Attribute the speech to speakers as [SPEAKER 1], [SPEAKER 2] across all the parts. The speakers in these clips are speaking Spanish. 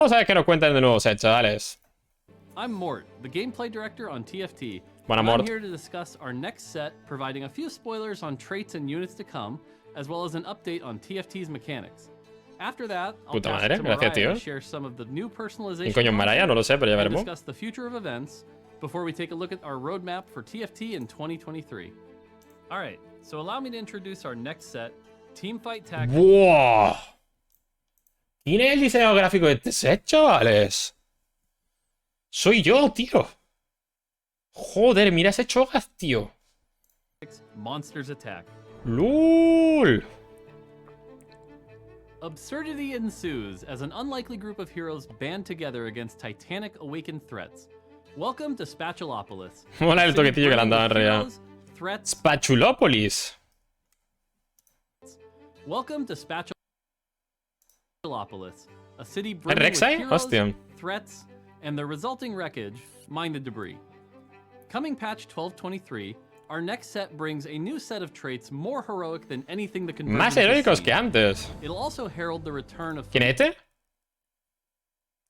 [SPEAKER 1] Vamos a ver qué nos cuentan de nuevo set, chavales.
[SPEAKER 2] I'm Mort, the gameplay director on TFT.
[SPEAKER 1] Buena,
[SPEAKER 2] I'm
[SPEAKER 1] Mort.
[SPEAKER 2] here to discuss our next set, providing a few spoilers on traits and units to come, as well as an update on TFT's mechanics. After that, I'll
[SPEAKER 1] Puta
[SPEAKER 2] pass
[SPEAKER 1] madre,
[SPEAKER 2] it to
[SPEAKER 1] gracias,
[SPEAKER 2] Mariah
[SPEAKER 1] tío.
[SPEAKER 2] to share some of the new personalization
[SPEAKER 1] ¿Quién coño es Mariah? No lo sé, pero ya
[SPEAKER 2] and
[SPEAKER 1] veremos.
[SPEAKER 2] discuss the future of events before we take a look at our roadmap for TFT in 2023. All right, so allow me to introduce our next set, Teamfight Tactics.
[SPEAKER 1] ¡Buah! ¿Quién es el diseñador gráfico de este set, chavales? Soy yo, tío. Joder, mira ese Cho'Gath, tío.
[SPEAKER 2] Monsters Attack.
[SPEAKER 1] ¡Lul!
[SPEAKER 2] Absurdity ensues as an unlikely group of heroes band together against titanic awakened threats. Welcome to Spatulopolis.
[SPEAKER 1] Mola el toquetillo que le han dado en realidad.
[SPEAKER 2] Heroes, threats.
[SPEAKER 1] Spatulopolis.
[SPEAKER 2] Welcome to Spatulopolis, a city brimming with
[SPEAKER 1] Rek'Sai?
[SPEAKER 2] heroes,
[SPEAKER 1] Hostia.
[SPEAKER 2] threats, and the resulting wreckage. Mine the debris. Coming patch 1223, our next set brings a new set of traits more heroic than anything the conversion
[SPEAKER 1] Más
[SPEAKER 2] has
[SPEAKER 1] heroicos
[SPEAKER 2] seen.
[SPEAKER 1] que antes.
[SPEAKER 2] It'll also herald the return of
[SPEAKER 1] ¿Quién es este?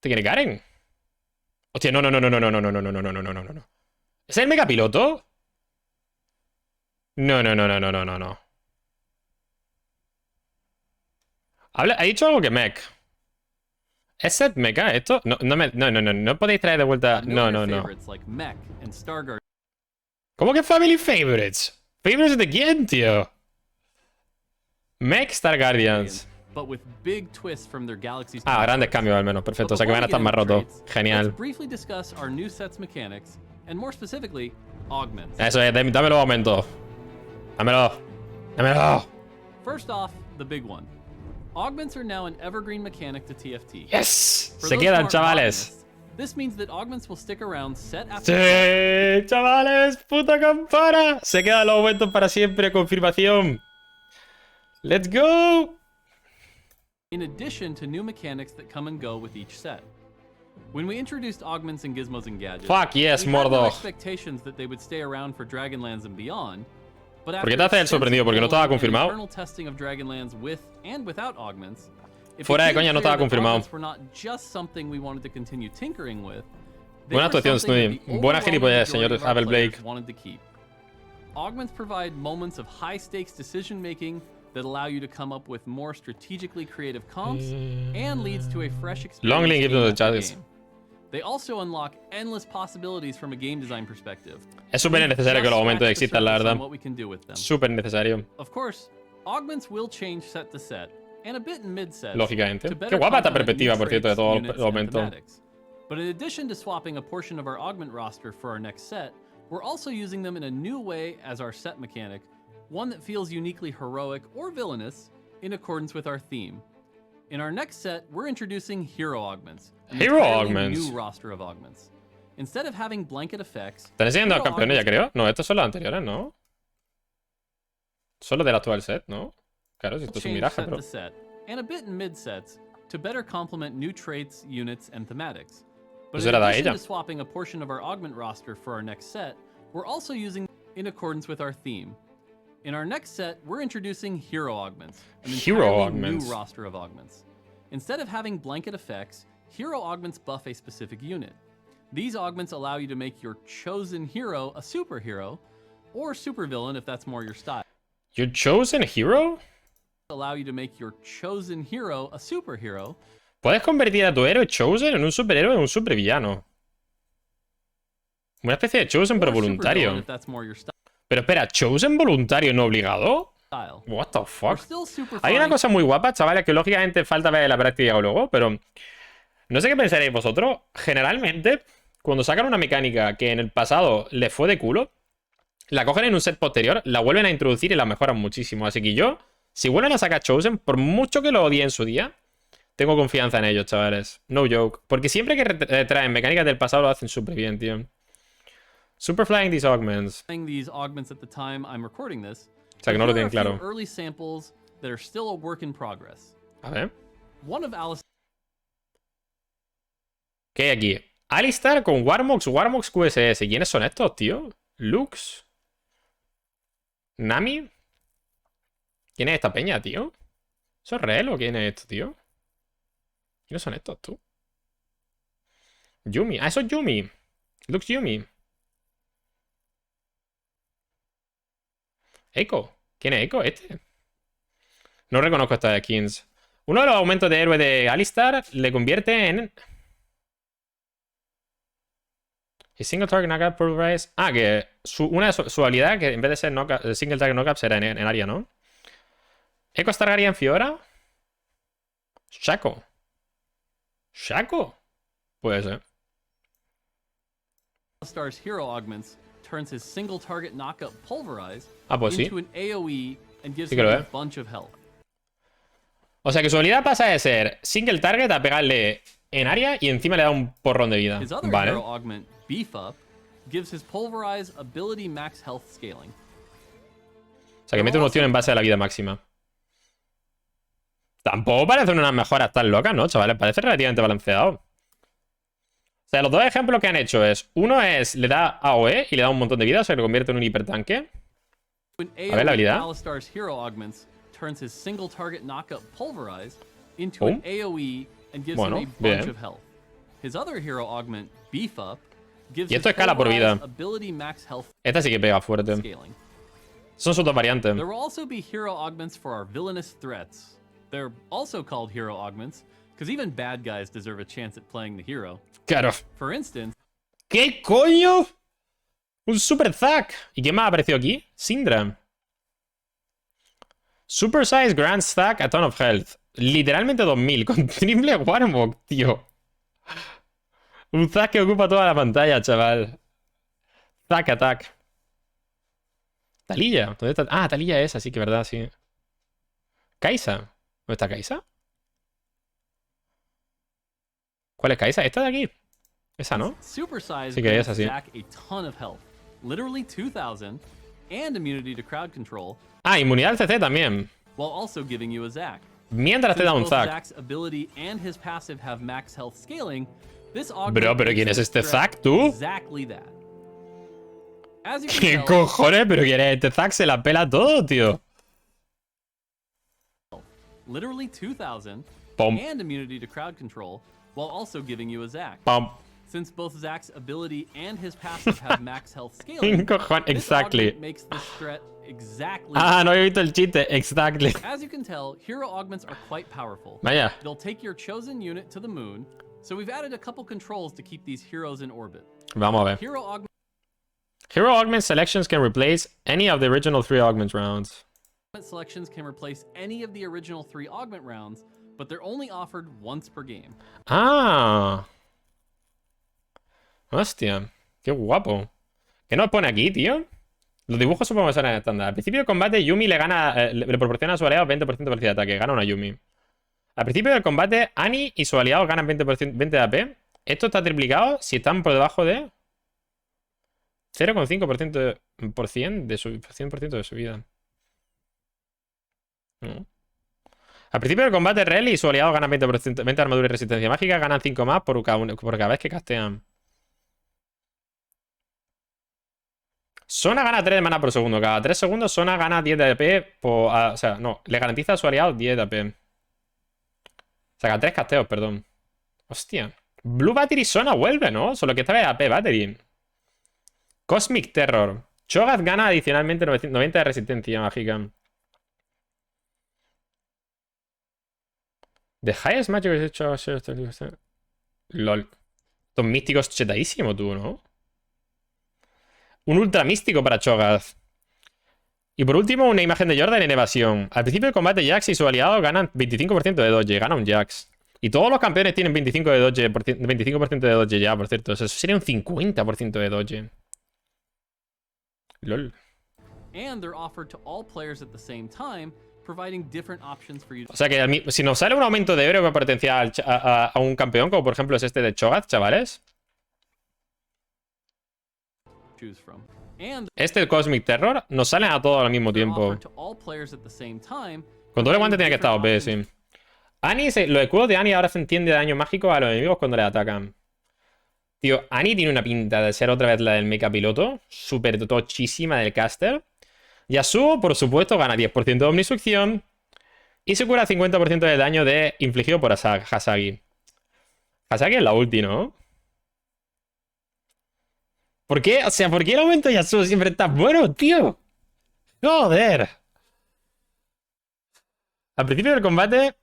[SPEAKER 1] ¿Este quién es Garen? Hostia, no. ¿Es el megapiloto? No. Ha dicho algo que mech. ¿Es set mecha esto? No podéis traer de vuelta. No.
[SPEAKER 2] favorites like Mech and Starguard.
[SPEAKER 1] ¿Cómo que family favorites? ¿Favorites de quién, tío? Mech Star Guardians.
[SPEAKER 2] But with big twists from their galaxy's
[SPEAKER 1] Ah, grandes
[SPEAKER 2] counterparts.
[SPEAKER 1] cambios al menos. Perfecto.
[SPEAKER 2] But
[SPEAKER 1] O sea que van a estar más
[SPEAKER 2] before we get
[SPEAKER 1] rotos.
[SPEAKER 2] into traits,
[SPEAKER 1] Genial.
[SPEAKER 2] Let's briefly discuss our new set's mechanics, and more specifically, augments.
[SPEAKER 1] Eso es, dame los aumentos. Dámelo.
[SPEAKER 2] First off, the big one. Augments are now an evergreen mechanic to TFT.
[SPEAKER 1] Yes.
[SPEAKER 2] For
[SPEAKER 1] Se
[SPEAKER 2] those
[SPEAKER 1] quedan,
[SPEAKER 2] smart
[SPEAKER 1] chavales.
[SPEAKER 2] botanists, this means that augments will stick around set after
[SPEAKER 1] Sí,
[SPEAKER 2] set.
[SPEAKER 1] chavales. Puta campana. Se quedan los aumentos para siempre. Confirmación. Let's go.
[SPEAKER 2] In addition to new mechanics that come and go with each set. When we introduced augments in Gizmos and Gadgets,
[SPEAKER 1] Fuck yes,
[SPEAKER 2] we had no
[SPEAKER 1] Mordor.
[SPEAKER 2] expectations that they would stay around for Dragonlands and beyond. But
[SPEAKER 1] ¿Por qué te haces el sorprendido? Porque no estaba confirmado.
[SPEAKER 2] internal testing of Dragonlands with and without augments, it
[SPEAKER 1] Fuera de
[SPEAKER 2] became
[SPEAKER 1] coña, no
[SPEAKER 2] clear
[SPEAKER 1] estaba
[SPEAKER 2] that
[SPEAKER 1] confirmado.
[SPEAKER 2] augments were not just something we wanted to continue tinkering with. They
[SPEAKER 1] Buena
[SPEAKER 2] were
[SPEAKER 1] actuación,
[SPEAKER 2] something that
[SPEAKER 1] Snooty.
[SPEAKER 2] the
[SPEAKER 1] Buena
[SPEAKER 2] overwhelming
[SPEAKER 1] gilipollez,
[SPEAKER 2] majority
[SPEAKER 1] señor
[SPEAKER 2] of our
[SPEAKER 1] Abel
[SPEAKER 2] players
[SPEAKER 1] Blake.
[SPEAKER 2] wanted to keep. Augments provide moments of high-stakes decision-making that allow you to come up with more strategically creative comps and leads to a fresh experience.
[SPEAKER 1] Long link
[SPEAKER 2] game
[SPEAKER 1] into the
[SPEAKER 2] after
[SPEAKER 1] chats.
[SPEAKER 2] game. They also unlock endless possibilities from a game design perspective.
[SPEAKER 1] Es súper necesario que los aumentos existan, la verdad.
[SPEAKER 2] What we can do with them.
[SPEAKER 1] Súper necesario.
[SPEAKER 2] Of course, augments will change set to set, and a bit in mid-sets.
[SPEAKER 1] Lógicamente.
[SPEAKER 2] to
[SPEAKER 1] Qué
[SPEAKER 2] better
[SPEAKER 1] guapa esta
[SPEAKER 2] complement
[SPEAKER 1] perspectiva,
[SPEAKER 2] new
[SPEAKER 1] por cierto, de
[SPEAKER 2] traits,
[SPEAKER 1] todos
[SPEAKER 2] units,
[SPEAKER 1] los
[SPEAKER 2] and
[SPEAKER 1] aumentos.
[SPEAKER 2] thematics. But in addition to swapping a portion of our augment roster for our next set, we're also using them in a new way as our set mechanic, one that feels uniquely heroic or villainous in accordance with our theme. In our next set, we're introducing hero augments. an
[SPEAKER 1] Hero
[SPEAKER 2] entirely
[SPEAKER 1] augments.
[SPEAKER 2] New roster of augments. Instead of having blanket effects,
[SPEAKER 1] ¿Están enseñando a
[SPEAKER 2] hero
[SPEAKER 1] campeones ya,
[SPEAKER 2] augments
[SPEAKER 1] creo? No, estos son los anteriores, ¿no? Solo del actual set, ¿no? Claro, si esto es un
[SPEAKER 2] change
[SPEAKER 1] miraje,
[SPEAKER 2] set
[SPEAKER 1] pero...
[SPEAKER 2] to set, and a bit in mid-sets to better complement new traits, units, and thematics. But
[SPEAKER 1] Eso
[SPEAKER 2] in
[SPEAKER 1] era de
[SPEAKER 2] addition
[SPEAKER 1] ella.
[SPEAKER 2] to swapping a portion of our augment roster for our next set, we're also using in accordance with our theme. In our next set, we're introducing hero augments, an
[SPEAKER 1] Hero
[SPEAKER 2] entirely
[SPEAKER 1] augments.
[SPEAKER 2] new roster of augments. Instead of having blanket effects, hero augments buff a specific unit. These augments allow you to make your chosen hero a superhero, or supervillain if that's more your style.
[SPEAKER 1] Your chosen hero?
[SPEAKER 2] Allow you to make your chosen hero a superhero.
[SPEAKER 1] Puedes convertir a tu héroe chosen en un superhéroe o en un supervillano. Una especie de chosen pero
[SPEAKER 2] or supervillain
[SPEAKER 1] voluntario.
[SPEAKER 2] if that's more your
[SPEAKER 1] Pero espera, ¿chosen voluntario no obligado?
[SPEAKER 2] style.
[SPEAKER 1] What the
[SPEAKER 2] We're
[SPEAKER 1] fuck?
[SPEAKER 2] still super
[SPEAKER 1] Hay una
[SPEAKER 2] fine.
[SPEAKER 1] cosa muy guapa, chavales, que lógicamente falta ver en la práctica luego, pero no sé qué pensaréis vosotros. Generalmente, cuando sacan una mecánica que en el pasado les fue de culo, la cogen en un set posterior, la vuelven a introducir y la mejoran muchísimo. Así que yo, si vuelven a sacar Chosen, por mucho que lo odie en su día, tengo confianza en ellos, chavales. No joke. Porque siempre que traen mecánicas del pasado lo hacen súper bien, tío. Super flying these augments.
[SPEAKER 2] These augments at the time I'm recording this.
[SPEAKER 1] O sea que no
[SPEAKER 2] but
[SPEAKER 1] lo
[SPEAKER 2] here are
[SPEAKER 1] tienen
[SPEAKER 2] a few
[SPEAKER 1] claro.
[SPEAKER 2] early samples that are still a work in progress.
[SPEAKER 1] A ver.
[SPEAKER 2] One of Alice
[SPEAKER 1] ¿Qué hay aquí? Alistar con Warmox QSS. ¿Quiénes son estos, tío? Lux. Nami. ¿Quién es esta peña, tío? ¿Eso es real o quién es esto, tío? ¿Quiénes son estos, tú? Yumi. Ah, eso es Yumi. Looks Yumi. Echo. ¿Quién es Echo? ¿Este? No reconozco estas skins. Uno de los aumentos de héroe de Alistar le convierte en... Y single target knockup pulverize. Ah, que una de su habilidad, que en vez de ser single target knockup, será en área, ¿no? Echo Targaryen Fiora. Shaco. ¿Shaco? Puede ser.
[SPEAKER 2] Alistar's hero augments turns his single target knockup pulverize
[SPEAKER 1] Ah, pues sí.
[SPEAKER 2] into an AoE and gives
[SPEAKER 1] Sí
[SPEAKER 2] him
[SPEAKER 1] que lo
[SPEAKER 2] a
[SPEAKER 1] es.
[SPEAKER 2] bunch of health.
[SPEAKER 1] O sea que su habilidad pasa de ser single target a pegarle en área y encima le da un porrón de vida.
[SPEAKER 2] His other
[SPEAKER 1] Vale.
[SPEAKER 2] hero augment, Beef Up, gives his pulverize ability max health scaling.
[SPEAKER 1] O sea que mete una opción en base a la vida máxima. Tampoco parecen unas mejoras tan locas, ¿no, chavales? Parece relativamente balanceado. O sea, los dos ejemplos que han hecho es... Uno es, le da AOE y le da un montón de vida, o sea, lo convierte en un hipertanque. A ver la habilidad.
[SPEAKER 2] Alistar's hero augments turns his single target knockup pulverize into
[SPEAKER 1] Boom.
[SPEAKER 2] an AoE and gives
[SPEAKER 1] Bueno,
[SPEAKER 2] him a bunch
[SPEAKER 1] bien.
[SPEAKER 2] of health. His other hero augment, Beef Up, gives
[SPEAKER 1] Y
[SPEAKER 2] his
[SPEAKER 1] esto escala por vida.
[SPEAKER 2] pulverize ability max health
[SPEAKER 1] Esta sí que pega fuerte.
[SPEAKER 2] scaling.
[SPEAKER 1] Son sus dos variantes.
[SPEAKER 2] There will also be hero augments for our villainous threats. They're also called hero augments, because even bad guys deserve a chance at playing the hero.
[SPEAKER 1] Claro.
[SPEAKER 2] For instance,
[SPEAKER 1] ¿Qué coño? Un Super Zack. ¿Y quién más ha aparecido aquí? Syndra. Super Size Grand Stack a Ton of Health. Literalmente 2000 con triple Warmog, tío. Un Zack que ocupa toda la pantalla, chaval. Zack Attack. Talilla. ¿Dónde está? Ah, Talilla es así que verdad, sí. Kaisa. ¿Dónde está Kaisa? ¿Cuál es Kaisa? ¿Esta de aquí? Esa, ¿no?
[SPEAKER 2] supersize
[SPEAKER 1] Sí que es
[SPEAKER 2] grants
[SPEAKER 1] así.
[SPEAKER 2] Zack a ton of health, literally 2000, and immunity to crowd control,
[SPEAKER 1] Ah, inmunidad al CC también.
[SPEAKER 2] while also giving you a Zack.
[SPEAKER 1] Mientras te
[SPEAKER 2] Since
[SPEAKER 1] da un
[SPEAKER 2] both
[SPEAKER 1] Zack.
[SPEAKER 2] Zack's ability and his passive have max health scaling, this
[SPEAKER 1] Bro,
[SPEAKER 2] augment
[SPEAKER 1] pero
[SPEAKER 2] makes
[SPEAKER 1] ¿quién es
[SPEAKER 2] this
[SPEAKER 1] este
[SPEAKER 2] threat
[SPEAKER 1] Zack, tú?
[SPEAKER 2] Exactly that. As you can
[SPEAKER 1] ¿Qué
[SPEAKER 2] tell,
[SPEAKER 1] cojones? ¿Pero quién es este Zack? Se la pela todo, tío.
[SPEAKER 2] literally 2000,
[SPEAKER 1] Pom,
[SPEAKER 2] and immunity to crowd control, while also giving you a Zack.
[SPEAKER 1] pom.
[SPEAKER 2] Since both Zack's ability and his passive have max health scaling,
[SPEAKER 1] Cojones,
[SPEAKER 2] this
[SPEAKER 1] exactly.
[SPEAKER 2] augment makes this threat exactly.
[SPEAKER 1] Ah, no había visto el chiste. Exactly.
[SPEAKER 2] As you can tell, hero augments are quite powerful.
[SPEAKER 1] Vaya.
[SPEAKER 2] They'll take your chosen unit to the moon, so we've added a couple controls to keep these heroes in orbit.
[SPEAKER 1] Vamos a ver.
[SPEAKER 2] Hero augment
[SPEAKER 1] Hero augment selections can replace any of the original 3 augment rounds.
[SPEAKER 2] selections can replace any of the original 3 augment rounds, but they're only offered once per game.
[SPEAKER 1] Ah. Hostia. Qué guapo. ¿Qué nos pone aquí, tío? Los dibujos supongo que son estándar. Al principio del combate, Yumi le gana, le proporciona a su aliado 20% de velocidad de ataque. Gana una Yumi. Al principio del combate, Annie y su aliado ganan 20%, 20 de AP. Esto está triplicado si están por debajo de 0,5% de su 100% de su vida. No. Al principio del combate, Rel y su aliado ganan 20%, 20 de armadura y resistencia mágica. Ganan 5 más por cada vez que castean. Sona gana 3 de mana por segundo. Cada 3 segundos Sona gana 10 de AP. O sea, no. Le garantiza a su aliado 10 de AP. O sea, cada 3 casteos, perdón. Hostia. Blue Battery Sona vuelve, ¿no? Solo que esta vez AP Battery. Cosmic Terror. Cho'Gath gana adicionalmente 90 de resistencia mágica. The highest magic is hecho. LOL. Estos místicos chetadísimo, tú, ¿no? Un ultra místico para Cho'Gath. Y por último, una imagen de Jordan en evasión. Al principio del combate, Jax y su aliado ganan 25% de dodge. Gana un Jax. Y todos los campeones tienen 25% de dodge, 25% de dodge ya, por cierto. O sea, eso sería un 50% de dodge. LOL.
[SPEAKER 2] And they're offered to all players at the same time, providing different options for you
[SPEAKER 1] O sea que si nos sale un aumento de héroe potencial a un campeón, como por ejemplo es este de Cho'Gath, chavales.
[SPEAKER 2] to choose from. And
[SPEAKER 1] Este Cosmic Terror nos salen a todos al mismo
[SPEAKER 2] they're
[SPEAKER 1] tiempo.
[SPEAKER 2] offered to all players at the same time,
[SPEAKER 1] Con doble guante
[SPEAKER 2] providing
[SPEAKER 1] tiene que estar OP,
[SPEAKER 2] different
[SPEAKER 1] sí. Annie, los escudos de Annie ahora se entiende daño mágico a los enemigos cuando le atacan. Tío, Annie tiene una pinta de ser otra vez la del mecha piloto. Súper tochísima del caster. Yasuo, por supuesto, gana 10% de omnisucción. Y se cura 50% de daño infligido por Hasagi. Hasagi es la ulti, ¿no? ¿Por qué? O sea, ¿por qué el aumento de Yasuo siempre está bueno, tío? Joder. Al principio del combate,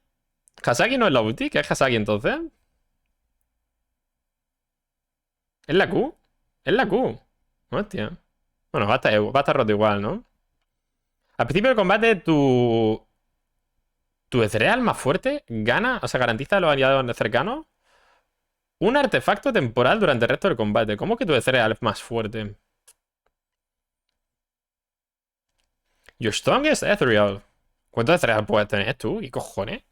[SPEAKER 1] Hasaki no es la ulti. ¿Qué es Hasaki entonces? ¿Es la Q? Es la Q. Hostia. Bueno, va a estar roto igual, ¿no? Al principio del combate, tu Ezreal más fuerte gana, o sea, garantiza los aliados cercanos un artefacto temporal durante el resto del combate. ¿Cómo que tu Ezreal es más fuerte? Your strongest Ethereal. ¿Cuánto Ezreal puedes tener tú? ¿Qué cojones?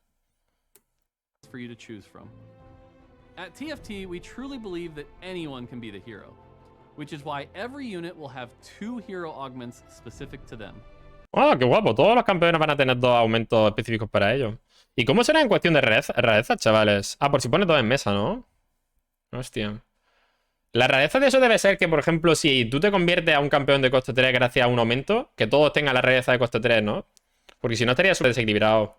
[SPEAKER 2] For you to choose from. At TFT, we truly believe that anyone can be the hero, which is why every unit will have 2 hero augments specific to them.
[SPEAKER 1] ¡Ah, qué guapo! Todos los campeones van a tener 2 aumentos específicos para ellos. ¿Y cómo será en cuestión de rareza, chavales? Ah, por si pones 2 en mesa, ¿no? Hostia. La rareza de eso debe ser que, por ejemplo, si tú te conviertes a un campeón de coste 3 gracias a un aumento, que todos tengan la rareza de coste 3, ¿no? Porque si no estaría súper desequilibrado.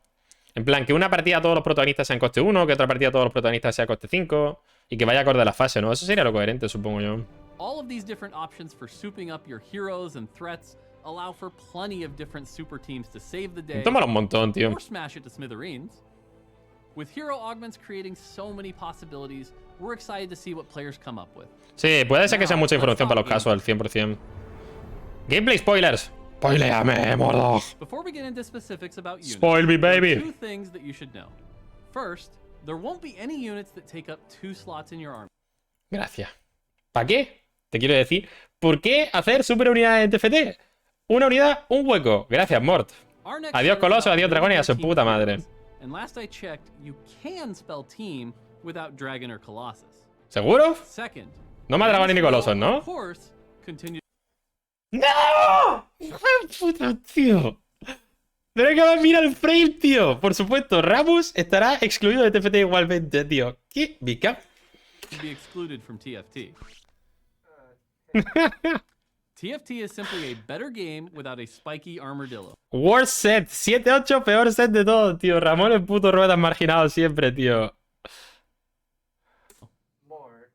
[SPEAKER 1] En plan, que una partida todos los protagonistas sean coste 1, que otra partida todos los protagonistas sea coste 5, y que vaya acorde a la fase, ¿no? Eso sería lo coherente, supongo yo.
[SPEAKER 2] All of these different options for souping up your heroes and threats allow for plenty of different super teams to save the day
[SPEAKER 1] Tómalo un montón, tío.
[SPEAKER 2] or smash it to smithereens. With hero augments creating so many possibilities, we're excited to see what players come up with.
[SPEAKER 1] Sí, puede ser que sea mucha información para los casual, 100%. Gameplay spoilers. Spoileame, Mordor.
[SPEAKER 2] Before we get into specifics about units,
[SPEAKER 1] Spoil me,
[SPEAKER 2] there are
[SPEAKER 1] baby.
[SPEAKER 2] 2 things that you should know. First, there won't be any units that take up 2 slots in your army.
[SPEAKER 1] Gracias. ¿Para qué? Te quiero decir, ¿por qué hacer super unidades en TFT? Una unidad, un hueco. Gracias, Mort.
[SPEAKER 2] Our next
[SPEAKER 1] Adiós,
[SPEAKER 2] set is
[SPEAKER 1] Coloso,
[SPEAKER 2] about
[SPEAKER 1] adiós, Dragón y a su
[SPEAKER 2] building your
[SPEAKER 1] puta
[SPEAKER 2] team of
[SPEAKER 1] madre.
[SPEAKER 2] heroes. And last I checked, you can spell team without Dragon or Colossus.
[SPEAKER 1] ¿Seguro?
[SPEAKER 2] Second,
[SPEAKER 1] No más dragones ni
[SPEAKER 2] Dragon's
[SPEAKER 1] colosos,
[SPEAKER 2] will,
[SPEAKER 1] ¿no?
[SPEAKER 2] Of course, continue.
[SPEAKER 1] ¡No! ¡Hijo de puta, tío! Pero que mira el frame, tío. Por supuesto, Ramus estará excluido de TFT igualmente, tío. ¿Qué? ¿Bica?
[SPEAKER 2] to be excluded from TFT. TFT is simply a better game without a spiky armadillo.
[SPEAKER 1] Worst set. 7-8, peor set de todo, tío. Ramón el puto ruedas marginado siempre, tío.
[SPEAKER 3] More,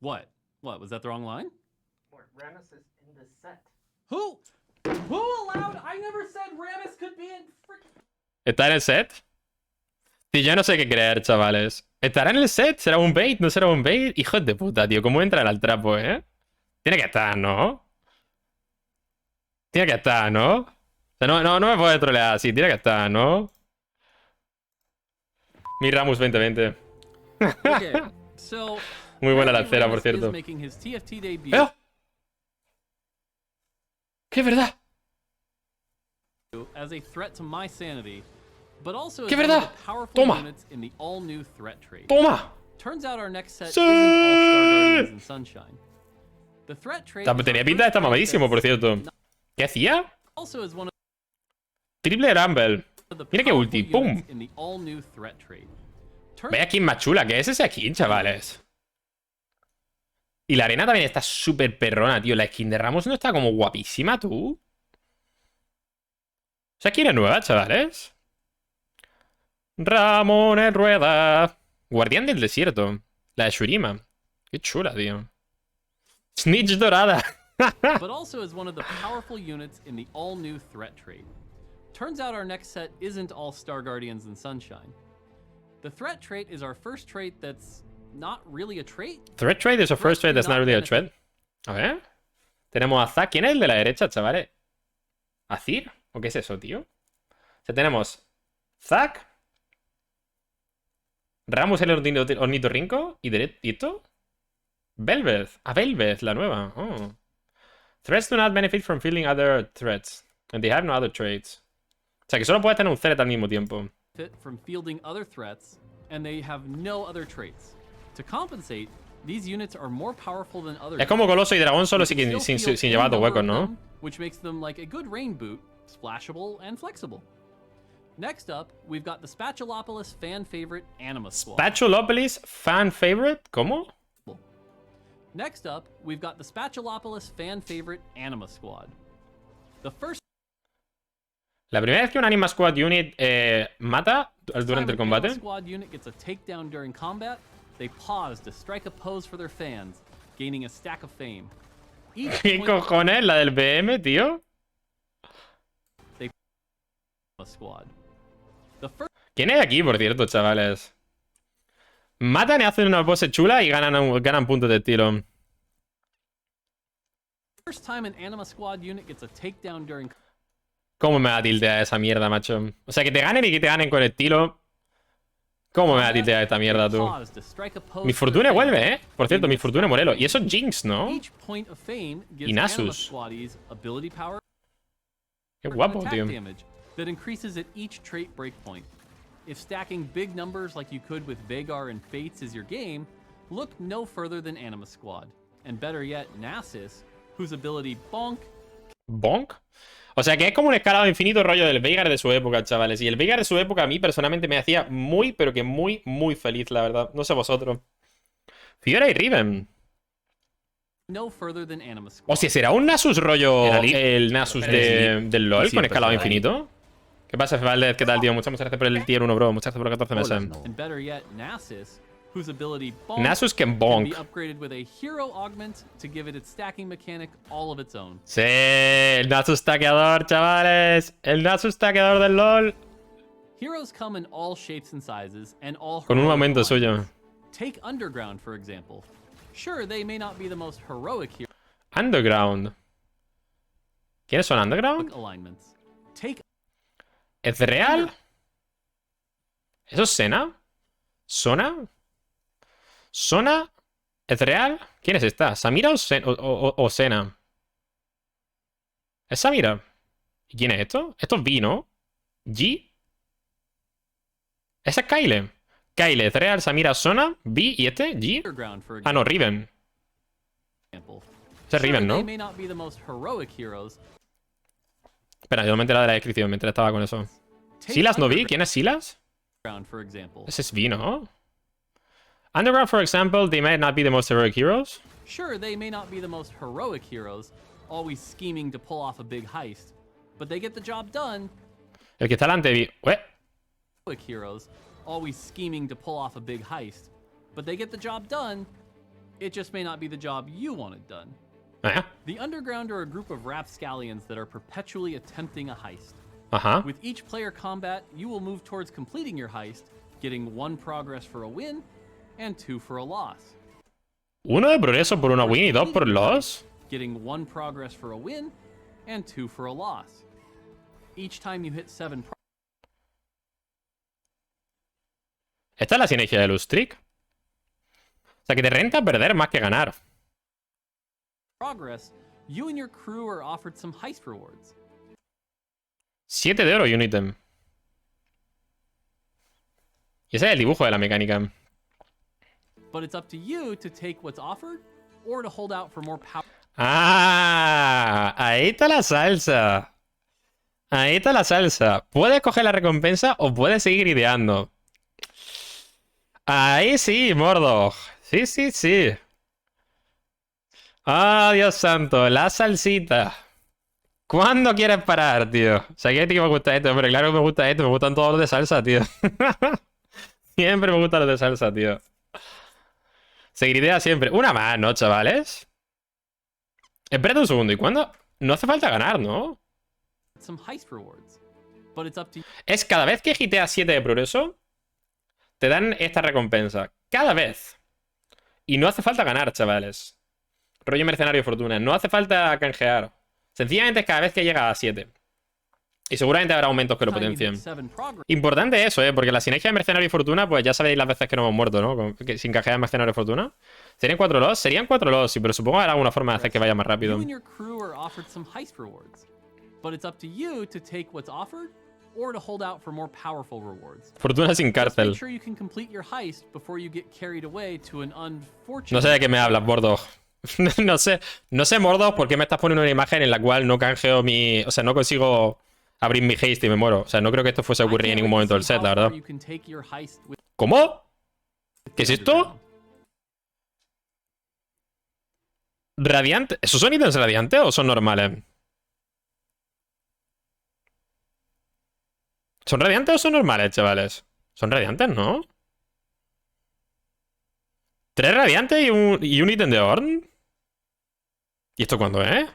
[SPEAKER 2] What? What? Was that the wrong line?
[SPEAKER 3] more. Rammus is in the set.
[SPEAKER 2] Who? Who allowed? I never said Rammus could be in.
[SPEAKER 1] ¿Está en el set? Tío, yo no sé qué creer, chavales. ¿Estará en el set? ¿Será un bait? ¿No será un bait? Hijos de puta, tío. ¿Cómo entran al trapo, eh? Tiene que estar, ¿no? Tiene que estar, ¿no? O sea, no me puede trolear así. Tiene que estar, ¿no? Mi Ramus 2020.
[SPEAKER 2] Okay, so.
[SPEAKER 1] Muy buena
[SPEAKER 2] apparently
[SPEAKER 1] lancera, por
[SPEAKER 2] Rammus
[SPEAKER 1] cierto.
[SPEAKER 2] is making his TFT debut
[SPEAKER 1] ¡Eh! ¡Qué verdad!
[SPEAKER 2] as a threat to my sanity, but also as
[SPEAKER 1] ¡Qué
[SPEAKER 2] one of
[SPEAKER 1] verdad!
[SPEAKER 2] the powerful
[SPEAKER 1] Toma.
[SPEAKER 2] units in the all-new threat trait.
[SPEAKER 1] ¡Toma!
[SPEAKER 2] Turns out our next set
[SPEAKER 1] Sí.
[SPEAKER 2] isn't all Star Guardians and Sunshine. The threat trait is our
[SPEAKER 1] Tenía pinta de
[SPEAKER 2] first
[SPEAKER 1] estar
[SPEAKER 2] trait
[SPEAKER 1] mamadísimo, por
[SPEAKER 2] that's
[SPEAKER 1] cierto. ¿Qué hacía?
[SPEAKER 2] also is one
[SPEAKER 1] Triple Rumble.
[SPEAKER 2] of the
[SPEAKER 1] Mira qué ulti.
[SPEAKER 2] powerful
[SPEAKER 1] ¡Pum!
[SPEAKER 2] units in the all-new threat trait. Turns
[SPEAKER 1] Vaya skin más chula. ¿Qué es esa skin, chavales? Y la arena también está súper perrona, tío. La skin de Ramos no está como guapísima, tú. Esa skin es nueva, chavales. Ramón en rueda. Guardián del desierto. La de Shurima. Qué chula, tío. Snitch dorada.
[SPEAKER 2] but also is one of the powerful units in the all-new threat trait. Turns out our next set isn't all Star Guardians and Sunshine. The threat trait is our first trait that's not really a trait.
[SPEAKER 1] Threat trade is a first trade that's not really a trade. A ver. Tenemos a Zack. ¿Quién es el de la derecha, chavales? ¿Azir? ¿O qué es eso, tío? O sea, tenemos Zack, Ramus el ornitorrinco y esto. Velvet. A Velvet, la nueva. Oh. Threats do not benefit from fielding other threats. And they have no other traits. O sea, que solo puedes tener un threat al mismo tiempo.
[SPEAKER 2] Fit from fielding other threats, and they have no other traits. To compensate, these units are more powerful than others.
[SPEAKER 1] Es como Coloso y Dragón solo
[SPEAKER 2] You can
[SPEAKER 1] sin
[SPEAKER 2] still field
[SPEAKER 1] llevar
[SPEAKER 2] any
[SPEAKER 1] dos
[SPEAKER 2] number
[SPEAKER 1] huecos,
[SPEAKER 2] of
[SPEAKER 1] ¿no?
[SPEAKER 2] them, which makes them like a good rain boot, splashable and flexible. Next up, we've got the Spatulopolis fan favorite Anima Squad.
[SPEAKER 1] Spatulopolis fan favorite. ¿Cómo?
[SPEAKER 2] Next up, we've got the Spatulopolis fan favorite Anima Squad. The first
[SPEAKER 1] La primera vez que un Anima Squad unit mata durante el
[SPEAKER 2] time an Anima
[SPEAKER 1] combate.
[SPEAKER 2] Squad unit gets a takedown during combat, they pause to strike a pose for their fans, gaining a stack of fame. Each
[SPEAKER 1] ¿Qué
[SPEAKER 2] point
[SPEAKER 1] cojones? ¿La del BM, tío?
[SPEAKER 2] squad. The first
[SPEAKER 1] ¿Quién es aquí, por cierto, chavales? Matan y hacen una pose chula y ganan puntos de estilo.
[SPEAKER 2] time an Anima squad unit gets a takedown during
[SPEAKER 1] ¿Cómo me va a tiltear esa mierda, macho? O sea, que te ganen y que te ganen con estilo. ¿Cómo me va a tiltear esta mierda, tú?
[SPEAKER 2] pause to strike a pose
[SPEAKER 1] Mi
[SPEAKER 2] for
[SPEAKER 1] Fortune
[SPEAKER 2] fame.
[SPEAKER 1] vuelve, ¿eh? Por cierto, mi Fortune Morelo. Y eso es Jinx, ¿no?
[SPEAKER 2] Each point of fame gives
[SPEAKER 1] Y Nasus.
[SPEAKER 2] Anima squaddies ability power
[SPEAKER 1] Qué
[SPEAKER 2] and
[SPEAKER 1] guapo,
[SPEAKER 2] attack
[SPEAKER 1] tío.
[SPEAKER 2] damage that increases at each trait breakpoint. If stacking big numbers like you could with Vagar and Fates is your game, look no further than Anima Squad. And better yet, Nasus, whose ability Bonk
[SPEAKER 1] ¿Bonk? O sea, que es como un escalado infinito rollo del Veigar de su época, chavales. Y el Veigar de su época a mí personalmente me hacía muy, pero que muy, muy feliz, la verdad. No sé vosotros. Fiora y Riven.
[SPEAKER 2] no further than Anima Squad.
[SPEAKER 1] O sea, ¿será un Nasus rollo
[SPEAKER 4] Era Lee.
[SPEAKER 1] el Nasus
[SPEAKER 4] Era
[SPEAKER 1] del LoL con
[SPEAKER 4] siempre
[SPEAKER 1] escalado
[SPEAKER 4] será Lee.
[SPEAKER 1] infinito? ¿Qué pasa, Valdez? ¿Qué tal, tío? Muchas gracias por el tier 1, bro. Muchas gracias por 14 meses.
[SPEAKER 4] Hola, no.
[SPEAKER 2] And better yet, Nasus, whose ability Bonk
[SPEAKER 1] Nasus que
[SPEAKER 2] can
[SPEAKER 1] bonk.
[SPEAKER 2] be upgraded with a hero augment to give it its stacking mechanic all of its own.
[SPEAKER 1] Sí, el Nasus taqueador, chavales. El Nasus taqueador del LoL.
[SPEAKER 2] Heroes come in all shapes and sizes and all
[SPEAKER 1] Con un
[SPEAKER 2] heroic
[SPEAKER 1] momento suyo.
[SPEAKER 2] alignments. Take Underground, for example. Sure, they may not be the most heroic
[SPEAKER 1] Underground. ¿Quiénes son Underground?
[SPEAKER 2] alignments. Take
[SPEAKER 1] ¿Es real? ¿Eso es Sena? ¿Sona? ¿Sona? ¿Es real? ¿Quién es esta? ¿Samira o Sena? ¿Es Samira? ¿Y quién es esto? Esto es V, ¿no? ¿G? Esa es Kyle. Kyle, es real, Samira, Sona, V y este, G.
[SPEAKER 2] Underground, for
[SPEAKER 1] Ah, no, Riven.
[SPEAKER 2] example.
[SPEAKER 1] Ese es Riven,
[SPEAKER 2] Sure,
[SPEAKER 1] ¿no?
[SPEAKER 2] they may not be the most heroic heroes.
[SPEAKER 1] Espera, yo no me enteraba de la descripción mientras estaba con eso.
[SPEAKER 2] Take
[SPEAKER 1] ¿Silas no vi? ¿Quién es Silas?
[SPEAKER 2] Underground, for example.
[SPEAKER 1] Ese es V, ¿no? Underground, for example, they may not be the most heroic heroes.
[SPEAKER 2] Sure, they may not be the most heroic heroes, always scheming to pull off a big heist, but they get the job done.
[SPEAKER 1] El que está delante vi... ¿Ué?
[SPEAKER 2] Heroic heroes, always scheming to pull off a big heist, but they get the job done. It just may not be the job you wanted done.
[SPEAKER 1] Ah,
[SPEAKER 2] The Underground are a group of rapscallions that are perpetually attempting a heist.
[SPEAKER 1] ajá.
[SPEAKER 2] With each player combat, you will move towards completing your heist, getting 1 progress for a win and 2 for a loss.
[SPEAKER 1] 1 de progreso por una win y 2 por loss.
[SPEAKER 2] Getting 1 progress for a win and 2 for a loss. Each time you hit 7
[SPEAKER 1] Esta es la sinergia de Lustric. O sea, que te renta perder más que ganar.
[SPEAKER 2] progress, you and your crew are offered some heist rewards.
[SPEAKER 1] 7 de oro y un ítem. Y ese es el dibujo de la mecánica.
[SPEAKER 2] But it's up to you to take what's offered or to hold out for more power.
[SPEAKER 1] ¡Ah! Ahí está la salsa. Ahí está la salsa. Puedes coger la recompensa o puedes seguir ideando. Ahí sí, Mordor. Sí, sí, sí. ¡Ah, Dios santo! La salsita. ¿Cuándo quieres parar, tío? O sea, ¿qué tío me gusta esto? Pero claro que me gusta esto. Me gustan todos los de salsa, tío. Siempre me gustan los de salsa, tío. Seguir idea siempre. Una más, ¿no, chavales? Espérate un segundo. ¿Y cuándo? No hace falta ganar, ¿no?
[SPEAKER 2] Some heist rewards. But it's up to you.
[SPEAKER 1] Es cada vez que hiteas 7 de progreso, te dan esta recompensa. Cada vez. Y no hace falta ganar, chavales. Rollo mercenario fortuna. No hace falta canjear. Sencillamente es cada vez que llega a 7. Y seguramente habrá aumentos que lo
[SPEAKER 2] Time you hit
[SPEAKER 1] potencien.
[SPEAKER 2] 7 progress.
[SPEAKER 1] Importante eso, porque la sinergia de mercenario y fortuna, pues ya sabéis las veces que no hemos muerto, ¿no? Sin canjear mercenario y fortuna. ¿Serían 4 loss? Serían 4 loss, sí, pero supongo que habrá alguna forma de hacer que vaya más rápido.
[SPEAKER 2] You and your crew are offered some heist rewards. But it's up to you to take what's offered or to hold out for more powerful rewards.
[SPEAKER 1] Fortuna sin
[SPEAKER 2] Just make
[SPEAKER 1] cárcel.
[SPEAKER 2] sure you can complete your heist before you get carried away to an unfortunate.
[SPEAKER 1] No sé de qué me hablas, Mordor. No sé, Mordor, por qué me estás poniendo una imagen en la cual no canjeo mi... O sea, no consigo abrir mi haste y me muero. O sea, no creo que esto fuese a
[SPEAKER 2] I
[SPEAKER 1] ocurrir en
[SPEAKER 2] can't
[SPEAKER 1] ningún
[SPEAKER 2] wait
[SPEAKER 1] momento
[SPEAKER 2] to
[SPEAKER 1] del
[SPEAKER 2] see
[SPEAKER 1] set,
[SPEAKER 2] how
[SPEAKER 1] la
[SPEAKER 2] far
[SPEAKER 1] verdad.
[SPEAKER 2] you can take your heist with
[SPEAKER 1] ¿Cómo? ¿Qué es esto?
[SPEAKER 2] Underground.
[SPEAKER 1] ¿Radiante? ¿Esos son ítems radiantes o son normales? ¿Son radiantes o son normales, chavales? Son radiantes, ¿no? 3 radiantes y un ítem de Ornn. ¿Y esto cuándo es?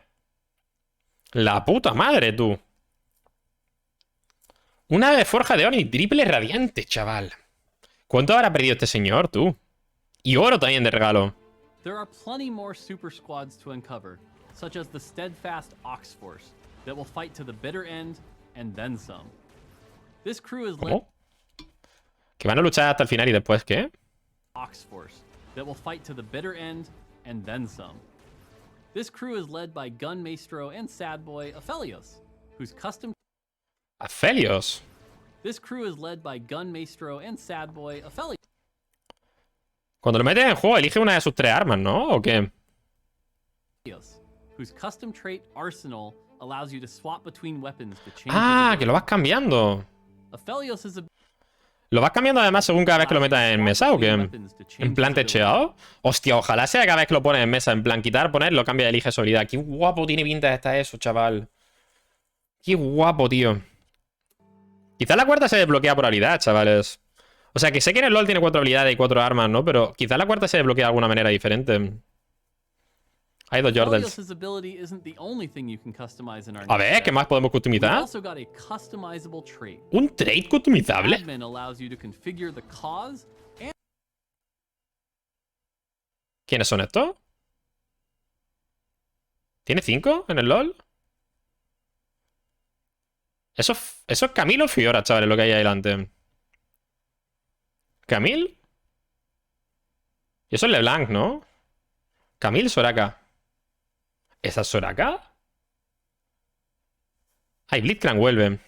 [SPEAKER 1] La puta madre, tú. Una de forja de Oni, triple radiante, chaval. ¿Cuánto habrá perdido este señor, tú? Y oro también de regalo.
[SPEAKER 2] There are plenty more super squads to uncover, such as the steadfast Ox Force, that will fight to the bitter end and then some. This crew is led
[SPEAKER 1] ¿Cómo? Que van a luchar hasta el final y después, ¿qué?
[SPEAKER 2] Ox Force, that will fight to the bitter end and then some. This crew is led by Gun Maestro and Sad Boy Aphelios, whose custom.
[SPEAKER 1] Aphelios.
[SPEAKER 2] This crew is led by Gun Maestro and Sad Boy Aphelios.
[SPEAKER 1] Cuando lo metes en juego, elige una de sus 3 armas, ¿no? ¿O qué?
[SPEAKER 2] Whose custom trait Arsenal allows you to swap between weapons to change.
[SPEAKER 1] Ah, que lo vas cambiando.
[SPEAKER 2] Aphelios is a
[SPEAKER 1] ¿Lo vas cambiando además según cada vez que lo metas en mesa o qué? ¿En plan techeado? Hostia, ojalá sea cada vez que lo pones en mesa. En plan quitar, poner, lo cambia y elige su habilidad. Qué guapo tiene pinta de estar eso, chaval. Qué guapo, tío. Quizá la cuarta se desbloquea por habilidad, chavales. O sea, que sé que en el LoL tiene 4 habilidades y 4 armas, ¿no? Pero quizá la cuarta se desbloquea de alguna manera diferente. Hay 2 Jordels.
[SPEAKER 2] Aphelios' ability isn't the only thing you can customize in our
[SPEAKER 1] A
[SPEAKER 2] new
[SPEAKER 1] ver,
[SPEAKER 2] set.
[SPEAKER 1] ¿qué más podemos
[SPEAKER 2] We've
[SPEAKER 1] customizar?
[SPEAKER 2] also got a customizable trait.
[SPEAKER 1] ¿Un trade customizable?
[SPEAKER 2] Admin allows you to configure the cause and
[SPEAKER 1] ¿Quiénes son estos? ¿Tiene 5 en el LoL? Eso es Camille o Fiora, chavales, lo que hay ahí delante. ¿Camille? Y eso es LeBlanc, ¿no? Camille, Soraka. ¿Esa es Soraka? Ay, Blitzcrank vuelve.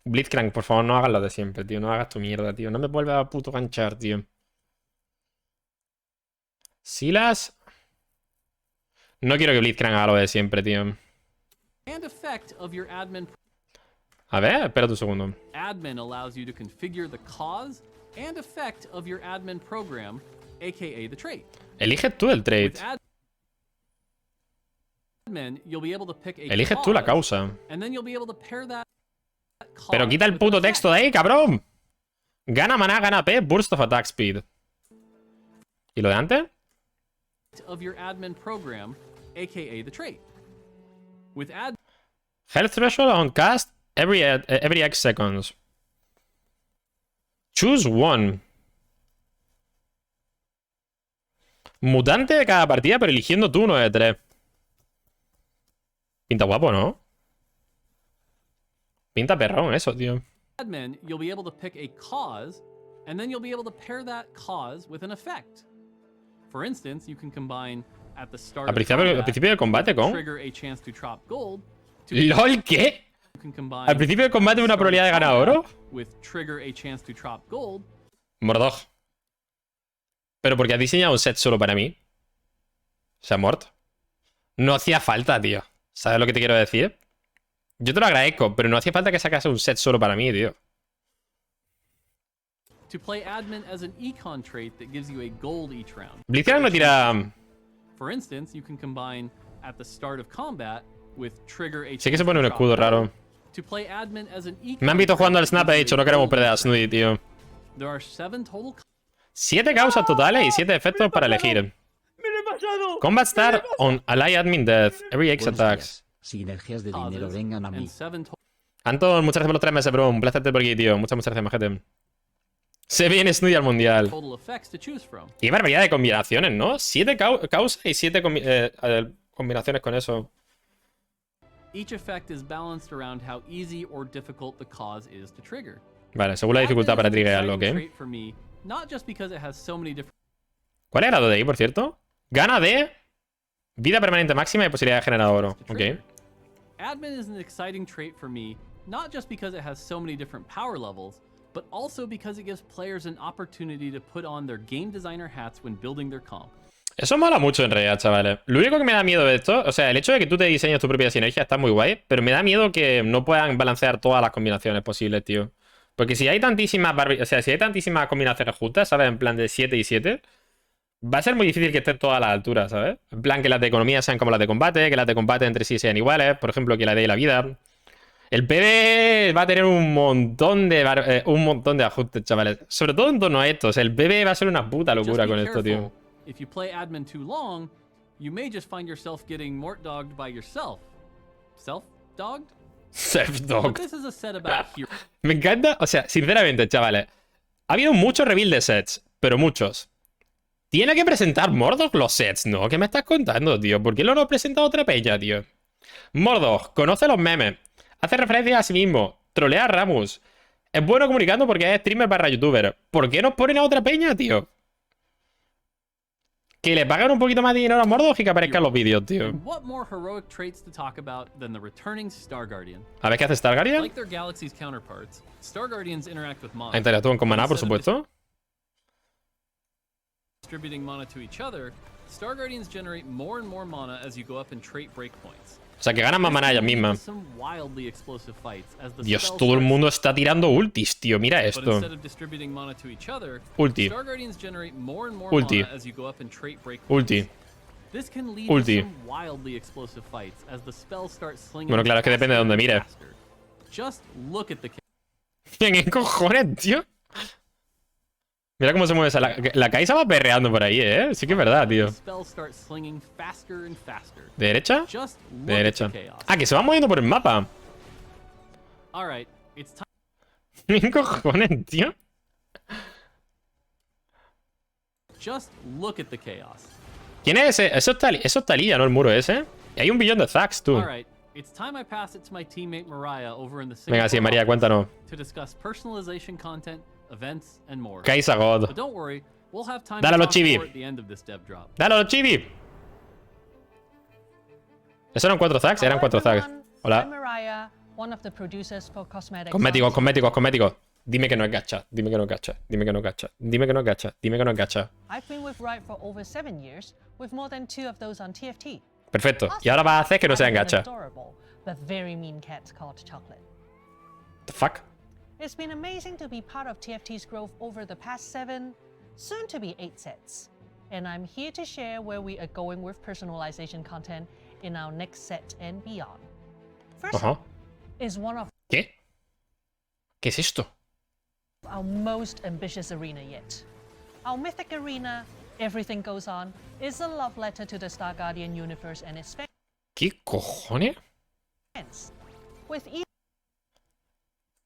[SPEAKER 1] Blitzcrank, por favor, no hagas lo de siempre, tío. No hagas tu mierda, tío. No me vuelvas a puto ganchar, tío. Silas. No quiero que Blitzcrank haga lo de siempre, tío.
[SPEAKER 2] effect of your admin.
[SPEAKER 1] A ver, espérate un segundo.
[SPEAKER 2] Admin allows you to configure the cause and effect of your admin program, aka the trait.
[SPEAKER 1] Elige tú el trade.
[SPEAKER 2] With admin, you'll be able to pick a
[SPEAKER 1] Eliges tú la
[SPEAKER 2] cause,
[SPEAKER 1] causa.
[SPEAKER 2] and then you'll be able to pair that cause
[SPEAKER 1] Pero quita el
[SPEAKER 2] with
[SPEAKER 1] puto
[SPEAKER 2] an
[SPEAKER 1] texto de ahí, cabrón. Gana maná, gana P, burst of attack speed. ¿Y lo de antes?
[SPEAKER 2] effect of your admin program, aka the trait. With
[SPEAKER 1] Health threshold on cast every X seconds. Choose one. Mutante de cada partida, pero eligiendo tú uno de 3. Pinta guapo, ¿no? Pinta perrón eso, tío.
[SPEAKER 2] admin, you'll be able to pick a cause, and then you'll be able to pair that cause with an effect. For instance, you can combine at the start
[SPEAKER 1] Al principio del combate, ¿con?
[SPEAKER 2] trigger a chance to drop gold.
[SPEAKER 1] ¿LOL qué?
[SPEAKER 2] You can combine
[SPEAKER 1] Al principio del combate una probabilidad de ganar oro.
[SPEAKER 2] with trigger a chance to drop gold.
[SPEAKER 1] Mordog. Pero porque has diseñado un set solo para mí. Se ha muerto. No hacía falta, tío. ¿Sabes lo que te quiero decir? Yo te lo agradezco, pero no hacía falta que sacase un set solo para mí, tío.
[SPEAKER 2] To play admin as an econ trait that gives you a gold each round.
[SPEAKER 1] Blitzcrank no tira...
[SPEAKER 2] For instance, you can combine at the start of combat with trigger a
[SPEAKER 1] Sí que se
[SPEAKER 2] chance
[SPEAKER 1] pone
[SPEAKER 2] to
[SPEAKER 1] un
[SPEAKER 2] drop
[SPEAKER 1] escudo
[SPEAKER 2] gold.
[SPEAKER 1] raro.
[SPEAKER 2] To play admin as an econ
[SPEAKER 1] Me han visto jugando al
[SPEAKER 2] trait
[SPEAKER 1] Snap, he
[SPEAKER 2] gives
[SPEAKER 1] dicho,
[SPEAKER 2] you a
[SPEAKER 1] no queremos
[SPEAKER 2] gold
[SPEAKER 1] perder a
[SPEAKER 2] each
[SPEAKER 1] Snooty, tío.
[SPEAKER 2] There are 7 total
[SPEAKER 1] 7 causas totales y 7 efectos para elegir.
[SPEAKER 3] ¡Me lo he pasado!
[SPEAKER 1] Combat start on ally admin death. Every X
[SPEAKER 4] Buenos
[SPEAKER 1] attacks.
[SPEAKER 4] días. Sinergias de dinero
[SPEAKER 2] causes
[SPEAKER 4] vengan a mí.
[SPEAKER 2] and 7 total
[SPEAKER 1] Anton, muchas gracias por los 3 meses, bro. Un placer tenerte por aquí, tío. Muchas gracias, majete. Se viene Snooty al mundial.
[SPEAKER 2] effects to choose from.
[SPEAKER 1] Qué barbaridad de combinaciones, ¿no? 7 causas y 7 combinaciones con eso.
[SPEAKER 2] Each effect is balanced around how easy or difficult the cause is to trigger.
[SPEAKER 1] Vale, según la dificultad para triggerarlo, ¿ok?
[SPEAKER 2] Trait for me, not just because it has so many different
[SPEAKER 1] ¿Cuál es el grado de ahí, por cierto? Gana de vida permanente máxima y posibilidad de generar oro. Ok.
[SPEAKER 2] Admin is an exciting trait for me, not just because it has so many different power levels, but also because it gives players an opportunity to put on their game designer hats when building their comp.
[SPEAKER 1] Eso mola mucho en realidad, chavales. Lo único que me da miedo de esto, o sea, el hecho de que tú te diseñes tu propia sinergia está muy guay, pero me da miedo que no puedan balancear todas las combinaciones posibles, tío. Porque si hay tantísimas si hay tantísimas combinaciones juntas, ¿sabes? En plan de 7 y 7, va a ser muy difícil que estén todas a las alturas, ¿sabes? En plan que las de economía sean como las de combate, que las de combate entre sí sean iguales, por ejemplo, que la de la vida. El PvE va a tener un montón de ajustes, chavales. Sobre todo en torno a estos. El PvE va a ser una puta locura
[SPEAKER 2] Just be
[SPEAKER 1] con esto, tío.
[SPEAKER 2] careful. If you play admin too long, you may just find yourself getting mort-dogged by yourself. Self-dogged? But
[SPEAKER 1] Self-dog.
[SPEAKER 2] this is a set about heroes.
[SPEAKER 1] Me encanta, o sea, sinceramente, chavales. Ha habido muchos reveal de sets, pero muchos. Tiene que presentar Mordog los sets, ¿no? ¿Qué me estás contando, tío? ¿Por qué no lo ha presentado otra peña, tío? Mordog, conoce los memes. Hace referencia a sí mismo. Trolea a Ramus. Es bueno comunicando porque es streamer barra youtuber. ¿Por qué nos ponen a otra peña, tío? Que le pagan un poquito más de dinero a Mordog y que aparezcan los vídeos, tío.
[SPEAKER 2] And what more heroic traits to talk about than the returning Star Guardian?
[SPEAKER 1] A ver qué hace Star Guardian.
[SPEAKER 2] Like their galaxy's counterparts, Star Guardians interact with mana.
[SPEAKER 1] Interactúan con maná, por supuesto.
[SPEAKER 2] Distributing mana to each other, Star Guardians generate more and more mana as you go up in trait breakpoints.
[SPEAKER 1] O sea, que ganan más maná ellas mismas.
[SPEAKER 2] Some wildly explosive fights as the
[SPEAKER 1] Dios,
[SPEAKER 2] spell
[SPEAKER 1] todo el
[SPEAKER 2] starts-
[SPEAKER 1] mundo está tirando ultis, tío. Mira
[SPEAKER 2] But
[SPEAKER 1] esto.
[SPEAKER 2] instead of distributing mana to each other,
[SPEAKER 1] Ulti.
[SPEAKER 2] Star Guardians generate more and more
[SPEAKER 1] Ulti.
[SPEAKER 2] mana as you go up in trait breakpoints.
[SPEAKER 1] Ulti.
[SPEAKER 2] This can lead
[SPEAKER 1] Ulti.
[SPEAKER 2] to some wildly explosive fights as the spell starts slinging.
[SPEAKER 1] Bueno, claro, es que depende de
[SPEAKER 2] faster
[SPEAKER 1] dónde
[SPEAKER 2] and
[SPEAKER 1] mire.
[SPEAKER 2] faster. Just look at the
[SPEAKER 1] ¿Qué cojones, tío? Mira cómo se mueve esa. La Kaisa va perreando por ahí, ¿eh? Sí que es verdad, tío.
[SPEAKER 2] The spell starts slinging faster and faster.
[SPEAKER 1] ¿De derecha?
[SPEAKER 2] Just look
[SPEAKER 1] De
[SPEAKER 2] at
[SPEAKER 1] derecha.
[SPEAKER 2] the chaos.
[SPEAKER 1] Ah, que se va moviendo por el mapa.
[SPEAKER 2] All right, it's time.
[SPEAKER 1] ¿Qué cojones, tío?
[SPEAKER 2] Just look at the chaos.
[SPEAKER 1] ¿Quién es ese? Eso es Talía, ¿no? El muro ese. Y hay un billón de Zags, tú.
[SPEAKER 2] All right, it's time I pass it to my teammate Mariah over in the
[SPEAKER 1] Venga, sí,
[SPEAKER 2] Singapore
[SPEAKER 1] María,
[SPEAKER 2] office
[SPEAKER 1] cuéntanos.
[SPEAKER 2] to discuss personalization content, events, and more.
[SPEAKER 1] Kaisa God.
[SPEAKER 2] But don't worry, we'll have time
[SPEAKER 1] Dale a
[SPEAKER 2] to
[SPEAKER 1] los
[SPEAKER 2] talk
[SPEAKER 1] chibi.
[SPEAKER 2] more at the end of this dev drop.
[SPEAKER 1] ¡Dale a los chibi! ¿Eso eran 4 Zags? Eran 4 Zags.
[SPEAKER 4] I'm
[SPEAKER 1] Hola.
[SPEAKER 4] Mariah, one of the producers for Cosmetics.
[SPEAKER 1] Cosméticos, cosméticos, cosméticos. Dime que no es gacha. Dime que no es gacha. Dime que no es gacha. Dime que no es gacha. Dime que no es gacha.
[SPEAKER 4] I've been with Riot for over 7 years, with more than 2 of those on TFT.
[SPEAKER 1] Perfecto. Y ahora vas a hacer que no sean
[SPEAKER 4] I'm an
[SPEAKER 1] gacha.
[SPEAKER 4] adorable, but very mean cat called Chocolate.
[SPEAKER 1] The fuck?
[SPEAKER 4] It's been amazing to be part of TFT's growth over the past 7, soon to be 8 sets. And I'm here to share where we are going with personalization content in our next set and beyond. First
[SPEAKER 1] Ajá.
[SPEAKER 4] up is one of
[SPEAKER 1] ¿Qué? ¿Qué es esto?
[SPEAKER 4] our most ambitious arena yet. Our mythic arena, Everything Goes On, is a love letter to the Star Guardian universe and its
[SPEAKER 1] ¿Qué cojones?
[SPEAKER 4] fans, with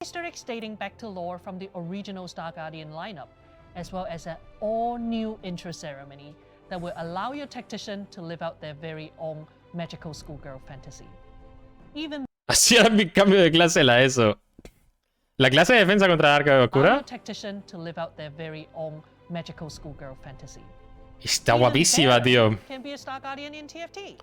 [SPEAKER 4] Easter eggs dating back to lore from the original Star Guardian lineup, as well as an all-new intro ceremony that will allow your tactician to live out their very own magical schoolgirl fantasy. Even
[SPEAKER 1] Así era mi cambio de clase la ESO. ¿La clase de defensa contra la arca
[SPEAKER 4] allow
[SPEAKER 1] oscura?
[SPEAKER 4] your tactician to live out their very own magical schoolgirl fantasy.
[SPEAKER 1] Está
[SPEAKER 4] Even
[SPEAKER 1] guapísima,
[SPEAKER 4] Baron
[SPEAKER 1] tío.
[SPEAKER 4] Can be a Star Guardian in TFT.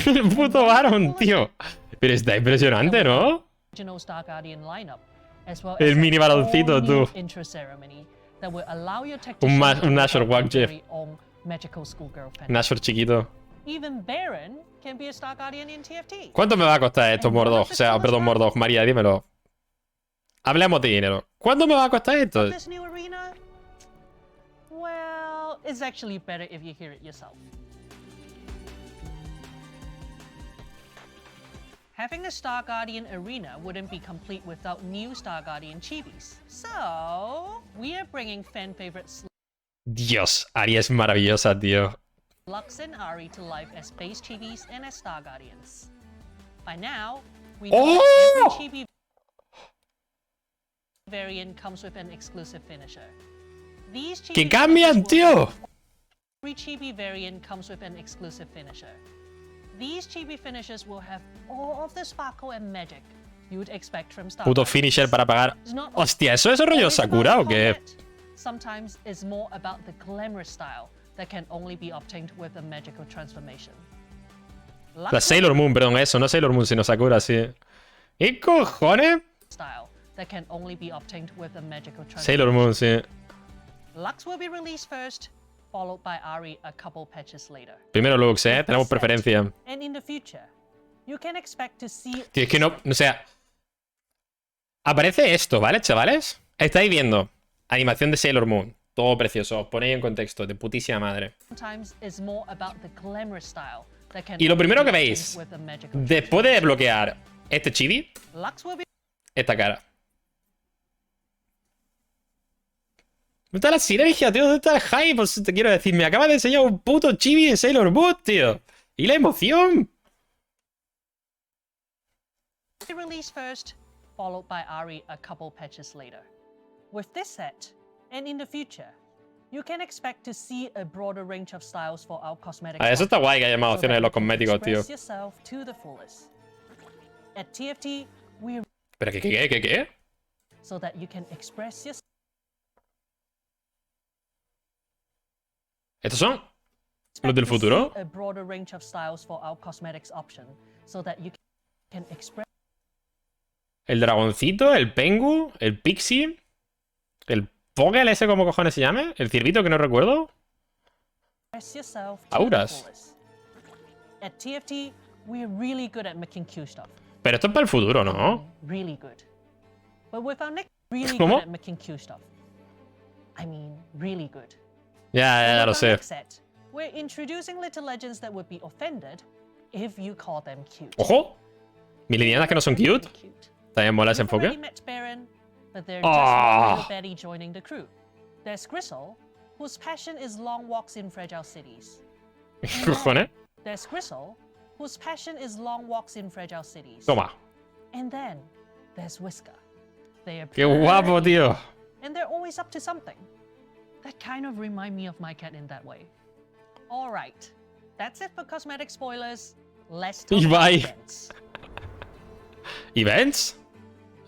[SPEAKER 1] El puto Baron, tío. Pero está impresionante, ¿no?
[SPEAKER 4] Original Star Guardian lineup, as well
[SPEAKER 1] El
[SPEAKER 4] as
[SPEAKER 1] mini
[SPEAKER 4] an
[SPEAKER 1] baloncito,
[SPEAKER 4] all-new
[SPEAKER 1] tú.
[SPEAKER 4] intro ceremony that will allow your tactician
[SPEAKER 1] Un
[SPEAKER 4] to live
[SPEAKER 1] Nashor
[SPEAKER 4] out
[SPEAKER 1] Wag
[SPEAKER 4] their
[SPEAKER 1] Jeff.
[SPEAKER 4] very own magical schoolgirl fantasy.
[SPEAKER 1] Nashor chiquito.
[SPEAKER 4] Even Baron can be a Star Guardian in TFT.
[SPEAKER 1] ¿Cuánto me va a costar esto, Mordog? O sea, perdón, Mordog. María, dímelo. Hablemos de dinero. ¿Cuánto me va a costar esto?
[SPEAKER 4] This new arena? Well, it's actually better if you hear it yourself. Having a Star Guardian arena wouldn't be complete without new Star Guardian chibis. So, we are bringing fan favorites
[SPEAKER 1] Dios, Ari es maravillosa, tío.
[SPEAKER 4] Lux and Ari to life as base chibis and as Star Guardians. By now, we know that
[SPEAKER 1] Oh!
[SPEAKER 4] every chibi variant comes with an exclusive finisher. These
[SPEAKER 1] ¡Que
[SPEAKER 4] chibi
[SPEAKER 1] cambian,
[SPEAKER 4] finishers
[SPEAKER 1] tío!
[SPEAKER 4] will- Every chibi variant comes with an exclusive finisher. These chibi finishers will have all of the sparkle and magic you'd expect from Star
[SPEAKER 1] Puto
[SPEAKER 4] Guardians.
[SPEAKER 1] finisher para pagar.
[SPEAKER 4] It's not
[SPEAKER 1] Hostia, ¿eso es rollo
[SPEAKER 4] always
[SPEAKER 1] Sakura
[SPEAKER 4] about
[SPEAKER 1] o qué?
[SPEAKER 4] combat. Sometimes it's more about the glamorous style that can only be obtained with a magical transformation.
[SPEAKER 1] La Sailor Moon, perdón, eso. No Sailor Moon, sino Sakura, sí. ¿Qué cojones?
[SPEAKER 4] Style that can only be obtained with a magical transformation.
[SPEAKER 1] Sailor Moon, sí.
[SPEAKER 4] Lux will be released first, followed by Ari a couple patches later.
[SPEAKER 1] Primero Lux, ¿eh? Tenemos preferencia.
[SPEAKER 4] And in the future, you can expect to see
[SPEAKER 1] Tío, es que no... O sea... Aparece esto, ¿vale, chavales? Estáis viendo animación de Sailor Moon. Todo precioso. Os ponéis en contexto. De putísima madre.
[SPEAKER 4] sometimes it's more about the glamorous style that can
[SPEAKER 1] Y lo
[SPEAKER 4] only
[SPEAKER 1] primero
[SPEAKER 4] be
[SPEAKER 1] que
[SPEAKER 4] obtained
[SPEAKER 1] veis,
[SPEAKER 4] with a magical
[SPEAKER 1] después de desbloquear este chibi,
[SPEAKER 4] Lux will be
[SPEAKER 1] esta cara. ¿Dónde está la sinergia, tío? ¿Dónde está el hype? Pues te quiero decir, me acaba de enseñar un puto chibi de Sailor Moon, tío. ¡Y la emoción!
[SPEAKER 4] Release first, followed by Ari a couple patches later. With this set, and in the future, you can expect to see a broader range of styles for our cosmetics.
[SPEAKER 1] Eso está guay que haya más
[SPEAKER 4] so
[SPEAKER 1] opciones
[SPEAKER 4] that
[SPEAKER 1] en los
[SPEAKER 4] you can
[SPEAKER 1] cosméticos, tío.
[SPEAKER 4] express yourself to the fullest. At TFT, we
[SPEAKER 1] ¿Pero qué?
[SPEAKER 4] so that you can express yourself
[SPEAKER 1] ¿Estos son los del futuro?
[SPEAKER 4] a broader range of styles for our cosmetics option, so that you can express
[SPEAKER 1] El dragoncito, el pengu, el pixie, el pogel ese, ¿cómo cojones se llama? El ciervito que no recuerdo.
[SPEAKER 4] yourself to
[SPEAKER 1] Auras.
[SPEAKER 4] the fullest. At TFT, we're really good at making cute stuff.
[SPEAKER 1] Pero esto es para el futuro, ¿no?
[SPEAKER 4] Really good. But with our next really
[SPEAKER 1] ¿Cómo?
[SPEAKER 4] good at making cute stuff. I mean, really good.
[SPEAKER 1] Ya lo
[SPEAKER 4] With our
[SPEAKER 1] sé.
[SPEAKER 4] next set, we're introducing little legends that would be offended if you call them cute.
[SPEAKER 1] ¡Ojo! Milenianas que no son cute.
[SPEAKER 4] Cute.
[SPEAKER 1] También mola ese
[SPEAKER 4] You've already
[SPEAKER 1] enfoque.
[SPEAKER 4] met Baron, but there's
[SPEAKER 1] Ah.
[SPEAKER 4] just one little baddie joining the crew. There's Gristle, whose passion is long walks in fragile cities.
[SPEAKER 1] ¿Qué cojones?
[SPEAKER 4] There's Gristle, whose passion is long walks in fragile cities.
[SPEAKER 1] Toma.
[SPEAKER 4] And then there's Whisker. They are
[SPEAKER 1] ¡Qué guapo,
[SPEAKER 4] pretty,
[SPEAKER 1] tío!
[SPEAKER 4] and they're always up to something. That kind of remind me of my cat in that way. All right, that's it for cosmetic spoilers. Let's talk about
[SPEAKER 1] Ibai.
[SPEAKER 4] events.
[SPEAKER 1] ¿Events?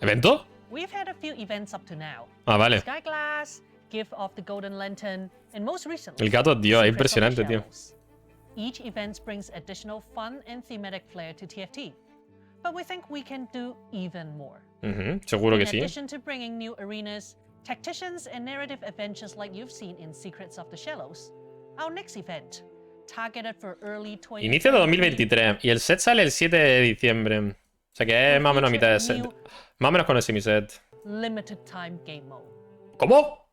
[SPEAKER 1] ¿Evento?
[SPEAKER 4] We've had a few events up to now.
[SPEAKER 1] Ah, vale.
[SPEAKER 4] Sky Glass, Gift of the Golden Lantern, and most recently,
[SPEAKER 1] El gato, tío, es
[SPEAKER 4] Secrets of the
[SPEAKER 1] impresionante, tío.
[SPEAKER 4] Shadows. Each event brings additional fun and thematic flair to TFT, but we think we can do even more.
[SPEAKER 1] Ujú, seguro que
[SPEAKER 4] In
[SPEAKER 1] sí.
[SPEAKER 4] addition to bringing new arenas, tacticians, and narrative adventures like you've seen in Secrets of the Shallows, our next event, targeted for early 2023,
[SPEAKER 1] Inicio de 2023. Y el set sale el 7 de diciembre. O sea que es más o menos a mitad de set. Más o menos con el semi-set.
[SPEAKER 4] limited time game mode.
[SPEAKER 1] ¿Cómo?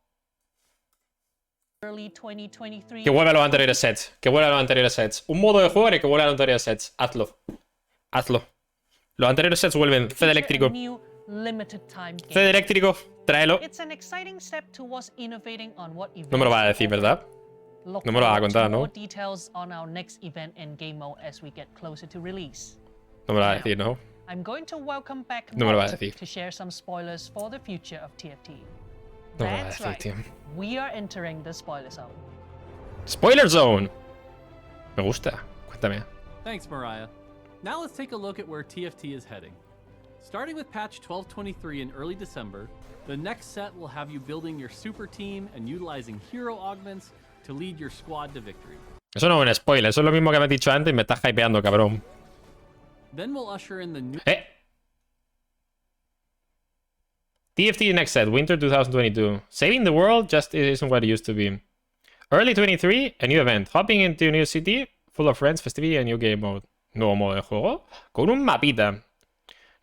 [SPEAKER 4] Early 2023.
[SPEAKER 1] Que vuelva a los anteriores sets. Que vuelva a los anteriores sets. Un modo de juego en el que vuelva a los anteriores sets. Hazlo. Hazlo. Los anteriores sets vuelven. Fed
[SPEAKER 4] feature a
[SPEAKER 1] eléctrico.
[SPEAKER 4] new limited time game.
[SPEAKER 1] Fed eléctrico. Tráelo.
[SPEAKER 4] It's an exciting step towards innovating on what
[SPEAKER 1] No me lo vas a
[SPEAKER 4] events
[SPEAKER 1] decir,
[SPEAKER 4] offer.
[SPEAKER 1] ¿verdad?
[SPEAKER 4] Look
[SPEAKER 1] No me lo vas a
[SPEAKER 4] forward to
[SPEAKER 1] contar, ¿no?
[SPEAKER 4] more details on our next event and game mode as we get closer to release.
[SPEAKER 1] No me lo vas a decir, ¿no?
[SPEAKER 4] I'm going to welcome back
[SPEAKER 1] No me lo
[SPEAKER 4] Mott
[SPEAKER 1] vas a decir.
[SPEAKER 4] to share some spoilers for the future of TFT.
[SPEAKER 1] No me lo vas a
[SPEAKER 4] That's
[SPEAKER 1] decir,
[SPEAKER 4] right.
[SPEAKER 1] tío.
[SPEAKER 4] We are entering the spoiler zone.
[SPEAKER 1] Spoiler Zone. Me gusta. Cuéntame.
[SPEAKER 2] Thanks, Mariah. Now let's take a look at where TFT is heading. Starting with patch 1223 in early December, the next set will have you building your super team and utilizing hero augments to lead your squad to victory.
[SPEAKER 1] Eso no es un spoiler. Eso es lo mismo que me has dicho antes y me estás hypeando, cabrón.
[SPEAKER 2] Then we'll usher in the new
[SPEAKER 1] TFT next set, Winter 2022. Saving the world just isn't what it used to be. Early 23, a new event. Hopping into a new city, full of friends, festivity, and new game mode. Nuevo modo de juego. Con un mapita.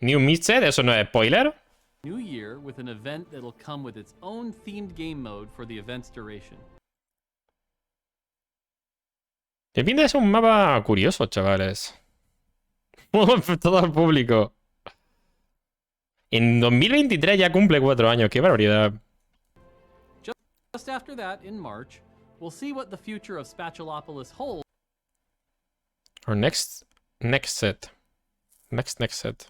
[SPEAKER 1] New mid-set, eso no es spoiler.
[SPEAKER 2] new year with an event that'll come with its own themed game mode for the event's duration.
[SPEAKER 1] Te pinta es un mapa curioso, chavales. Todo al público. En 2023 ya cumple 4 años. Qué barbaridad.
[SPEAKER 2] Just after that, in March, we'll see what the future of Spatulopolis holds.
[SPEAKER 1] Our next set. Next set.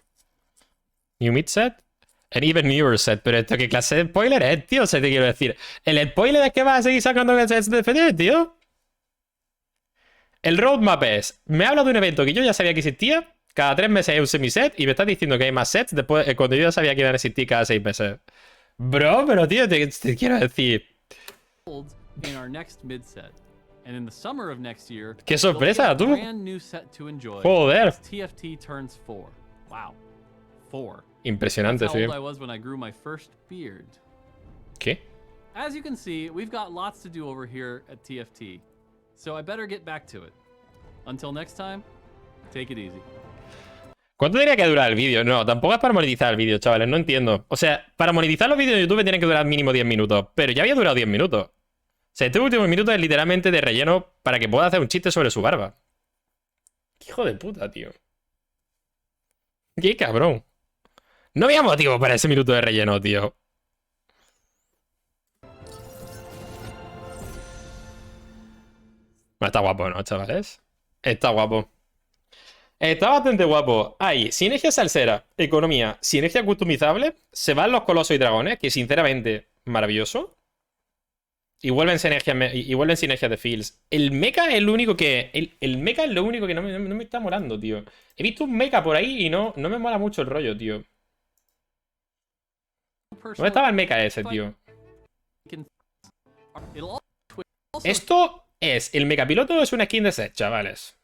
[SPEAKER 1] New mid set. An even newer set. Pero esto, ¿qué clase de spoiler es, tío? O sea, te quiero decir. El spoiler es que vas a seguir sacando sets de FD, tío. El roadmap es. Me habla de un evento que yo ya sabía que existía. Cada 3 meses hay un semi-set. Y me estás diciendo que hay más sets después, cuando yo ya sabía que iban a existir cada 6 meses. Bro, pero tío, te quiero decir.
[SPEAKER 2] In our next mid set. And in the summer of next year,
[SPEAKER 1] ¡Qué
[SPEAKER 2] there'll be
[SPEAKER 1] sorpresa,
[SPEAKER 2] a
[SPEAKER 1] tú!
[SPEAKER 2] brand new set to enjoy
[SPEAKER 1] Joder.
[SPEAKER 2] as TFT turns 4. Wow. 4.
[SPEAKER 1] Impresionante,
[SPEAKER 2] That's how
[SPEAKER 1] sí.
[SPEAKER 2] old I was when I grew my first beard.
[SPEAKER 1] ¿Qué?
[SPEAKER 2] As you can see, we've got lots to do over here at TFT. So I better get back to it. Until next time, take it easy.
[SPEAKER 1] ¿Cuánto tendría que durar el vídeo? No, tampoco es para monetizar el vídeo, chavales, no entiendo. O sea, para monetizar los vídeos de YouTube tienen que durar mínimo 10 minutos. Pero ya había durado 10 minutos. O sea, este último minuto es literalmente de relleno para que pueda hacer un chiste sobre su barba. ¡Qué hijo de puta, tío! ¡Qué cabrón! No había motivo para ese minuto de relleno, tío. Bueno, está guapo, ¿no, chavales? Está guapo. Está bastante guapo. Hay sinergia salsera, economía, sinergia customizable. Se van los colosos y dragones, que sinceramente, maravilloso. Y vuelven sinergias de Fields. El mecha es lo único que. El mecha es lo único que no me está molando, tío. He visto un mecha por ahí y no me mola mucho el rollo, tío. ¿Dónde estaba el mecha ese, tío? Esto es. El mechapiloto es una skin de set, chavales.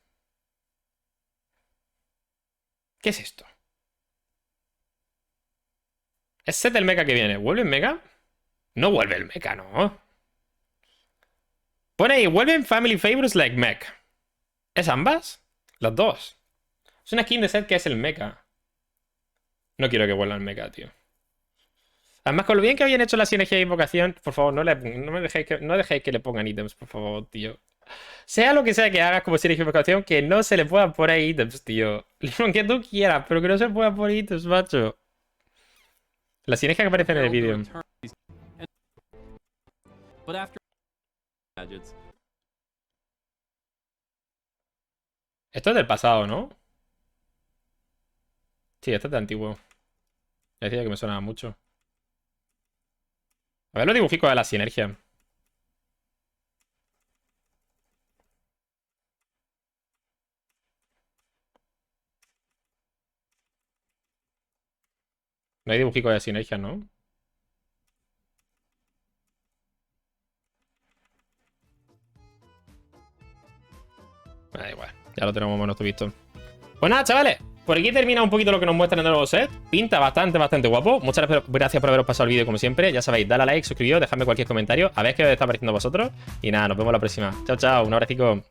[SPEAKER 1] ¿Qué es esto? Es set del mecha que viene. ¿Vuelve el mecha? No vuelve el mecha, ¿no? Pone ahí, vuelven Family Favorites like mech. ¿Es ambas? Las dos. Es una skin de set que es el mecha. No quiero que vuelva el mecha, tío. Además, con lo bien que habían hecho la sinergia de invocación, por favor, no dejéis que le pongan ítems, por favor, tío. Sea lo que sea que hagas como sinergia de invocación, que no se le puedan poner ítems, tío. Lo que tú quieras, pero que no se puedan poner ítems, macho. La sinergia que aparece en el vídeo. Esto es del pasado, ¿no? Sí, esto es de antiguo. Decía que me sonaba mucho. A ver los dibujicos de la sinergia. No hay dibujicos de sinergia, ¿no? Da igual, ya lo tenemos menos visto. Pues nada, chavales, por aquí termina un poquito lo que nos muestran en el nuevo set. Pinta bastante guapo. Muchas gracias por haberos pasado el vídeo como siempre. Ya sabéis, dale a like, suscribíos, dejadme cualquier comentario. A ver qué os está pareciendo a vosotros. Y nada, nos vemos la próxima. Chao, chao, un abracico.